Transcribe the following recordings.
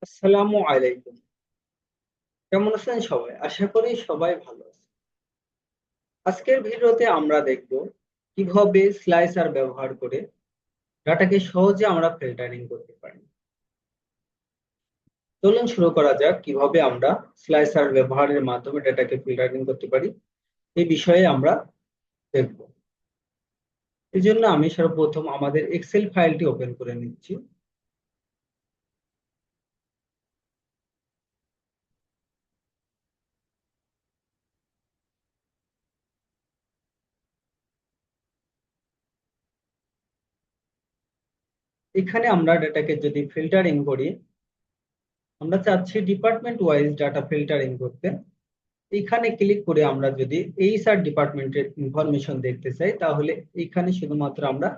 আসসালামু আলাইকুম। কেমন আছেন সবাই? আশা করি সবাই ভালো আছে। আজকের ভিডিওতে আমরা দেখব কিভাবে স্লাইসার ব্যবহার করে ডাটাকে সহজে আমরা ফিল্টারিং করতে পারি। চলুন শুরু করা যাক কিভাবে আমরা স্লাইসার ব্যবহারের মাধ্যমে ডাটাকে ফিল্টারিং করতে পারি। এই বিষয়ে আমরা দেখব। এজন্য আমি সর্বপ্রথম আমাদের এক্সেল ফাইলটি ওপেন করে নিচ্ছি। এখানে আমরা ডাটাকে যদি ফিল্টারিং করি, আমরা চাচ্ছি ডিপার্টমেন্ট ওয়াইজ ডাটা ফিল্টারিং করতে। এখানে ক্লিক করে আমরা যদি এইচআর ডিপার্টমেন্টের ইনফরমেশন দেখতে চাই, তাহলে এখানে শুধুমাত্র আমরা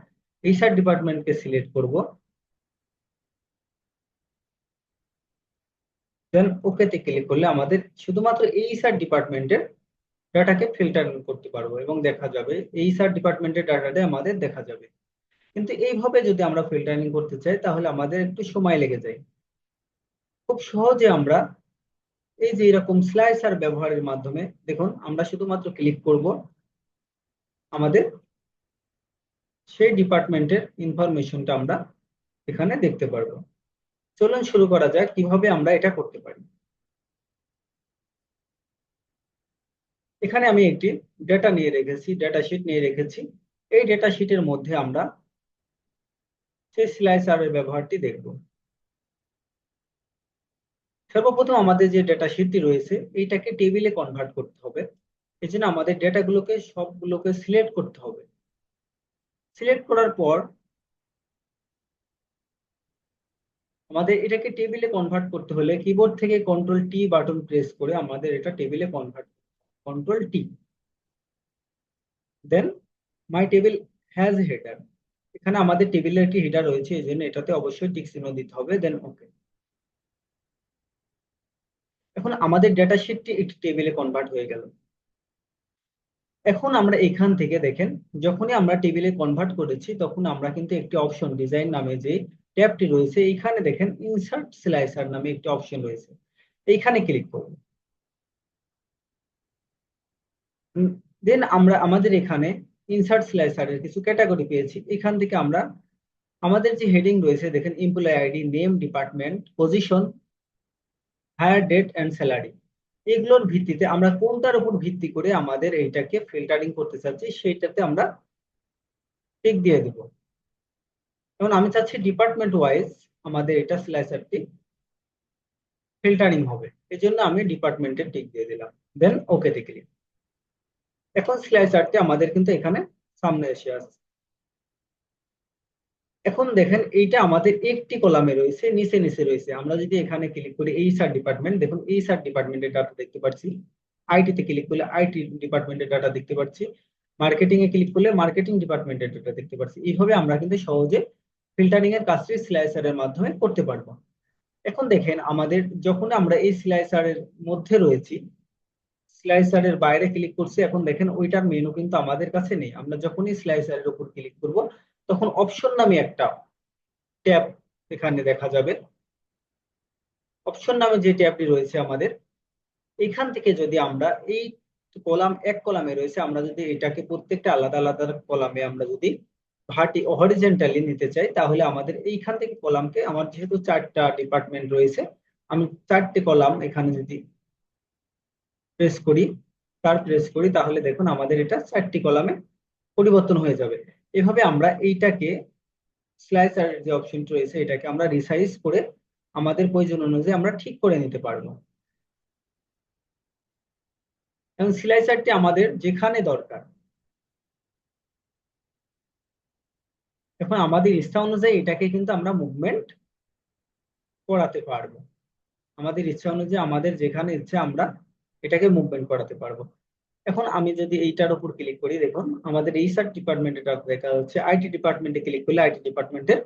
এইচআর ডিপার্টমেন্টকে সিলেক্ট করব, দেন ওকেতে ক্লিক করলে আমাদের শুধুমাত্র এইচআর ডিপার্টমেন্টের ডাটাকে ফিল্টার করতে পারবো এবং দেখা যাবে এইচআর ডিপার্টমেন্টের ডাটাটা আমাদের দেখা যাবে। কিন্তু এইভাবে যদি আমরা ফিল্টারিং করতে চাই তাহলে আমাদের একটু সময় লেগে যায়। খুব সহজে আমরা এই যে এরকম স্লাইসার ব্যবহারের মাধ্যমে দেখুন আমরা শুধুমাত্র ক্লিক করব, আমাদের সেই ডিপার্টমেন্টের ইনফরমেশনটা আমরা এখানে দেখতে পারবো। চলুন শুরু করা যাক কিভাবে আমরা এটা করতে পারি। এখানে আমি একটি ডেটা নিয়ে রেখেছি, ডেটা শিট নিয়ে রেখেছি। এই ডেটা শিটের মধ্যে আমরা সেই স্লাইসারের ব্যবহারটি দেখব। সর্বপ্রথম আমাদের যে ডেটা শিটটি রয়েছে এইটাকে টেবিলে কনভার্ট করতে হবে। এই জন্য আমাদের ডেটাগুলোকে সবগুলোকে সিলেক্ট করতে হবে। সিলেক্ট করার পর আমাদের এটাকে টেবিলে কনভার্ট করতে হলে কিবোর্ড থেকে কন্ট্রোল টি বাটন প্রেস করে আমাদের এটা টেবিলে convert, control T, then my table has header. এখানে আমাদের টেবিলের একটি হেডার রয়েছে, এই জন্য এটাতে অবশ্যই টিক চিহ্ন দিতে হবে, দেন ওকে। এখন আমাদের ডেটা শিটটি একটি টেবিলে কনভার্ট হয়ে গেল। এখন আমরা এখান থেকে দেখেন, যখনই আমরা টেবিলে কনভার্ট করেছি তখন আমরা কিন্তু একটি অপশন ডিজাইন নামে যে ট্যাবটি রয়েছে এইখানে দেখেন ইনসার্ট স্লাইসার নামে একটি অপশন রয়েছে, এইখানে ক্লিক করব। দেন আমরা আমাদের এখানে ইনসার্ট স্লাইসারের কিছু ক্যাটাগরি পেয়েছি। এখান থেকে আমরা আমাদের যে হেডিং রয়েছে দেখেন employee ID, name, department, position, hire date and salary, এগুলোর ভিত্তিতে আমরা কোনটার উপর ভিত্তি করে আমাদের এইটাকে ফিল্টারিং করতে চাচ্ছি সেইটাতে আমরা টিক দিয়ে দিব। যেমন আমি চাচ্ছি ডিপার্টমেন্ট ওয়াইজ আমাদের এটা স্লাইসারটি ফিল্টারিং হবে, এই জন্য আমি ডিপার্টমেন্টের টিক দিয়ে দিলাম, দেন ওকে তে ক্লিক। এখন স্লাইসারটি আমাদের কিন্তু এখানে সামনে এসে আসছে। এখন দেখেন এইটা আমাদের একটি কলামে রয়েছে, নিচে নিচে রয়েছে। আমরা যদি এখানে ক্লিক করি এইচআর ডিপার্টমেন্ট, দেখুন এইচআর ডিপার্টমেন্টের ডাটা দেখতে পাচ্ছি। আইটি তে ক্লিক করলে আইটি ডিপার্টমেন্টের ডাটা দেখতে পাচ্ছি। মার্কেটিং এ ক্লিক করলে মার্কেটিং ডিপার্টমেন্টের ডাটা দেখতে পাচ্ছি। এইভাবে আমরা কিন্তু সহজে ফিল্টারিং এর কাজটি স্লাইসারের মাধ্যমে করতে পারবো। এখন দেখেন আমাদের যখন আমরা এই স্লাইসারের মধ্যে রয়েছি, স্লাইসারের বাইরে ক্লিক করছি, এখন দেখেন ওইটার মেনু কিন্তু আমাদের কাছে নেই। আমরা যখনই স্লাইসারের উপর ক্লিক করব তখন অপশন নামে একটা ট্যাব এখানে দেখা যাবে। অপশন নামে যে ট্যাবটি রয়েছে আমাদের, এখান থেকে যদি আমরা এই কলাম, এক কলামে রয়েছে, আমরা যদি এটাকে প্রত্যেকটা আলাদা আলাদা কলামে আমরা যদি হরিজেন্টালি নিতে চাই, তাহলে আমাদের এইখান থেকে কলামকে, আমার যেহেতু 4টা ডিপার্টমেন্ট রয়েছে, আমি 4টে কলাম এখানে যদি প্রেস করি তাহলে দেখুন আমাদের এটা 4টি কলামে পরিবর্তন হয়ে যাবে। এভাবে আমরা এইটাকে স্লাইসারের যে অপশনটি রয়েছে এটাকে আমরা রিসাইজ করে আমাদের প্রয়োজন অনুযায়ী আমরা ঠিক করে নিতে পারবো। এবং স্লাইসারটি আমাদের যেখানে দরকার, এখন আমাদের ইচ্ছা অনুযায়ী এটাকে কিন্তু আমরা মুভমেন্ট করাতে পারবো। আমাদের ইচ্ছা অনুযায়ী আমাদের যেখানে ইচ্ছে আমরা এটাকে মুভমেন্ট করাতে পারবো। এখন আমি যদি এইটার উপর ক্লিক করি, দেখুন আমাদের এইচআর ডিপার্টমেন্টের ডাটা দেখা যাচ্ছে, আইটি ডিপার্টমেন্টে ক্লিক করলে আইটি ডিপার্টমেন্টের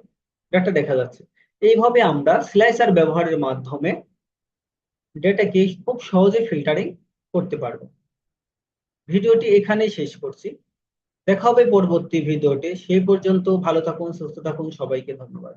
ডাটা দেখা যাচ্ছে। এইভাবে আমরা স্লাইসার ব্যবহারের মাধ্যমে ডেটাকে খুব সহজে ফিল্টারিং করতে পারবো। ভিডিওটি এখানেই শেষ করছি। দেখা হবে পরবর্তী ভিডিওতে। সেই পর্যন্ত ভালো থাকুন, সুস্থ থাকুন, সবাইকে ধন্যবাদ।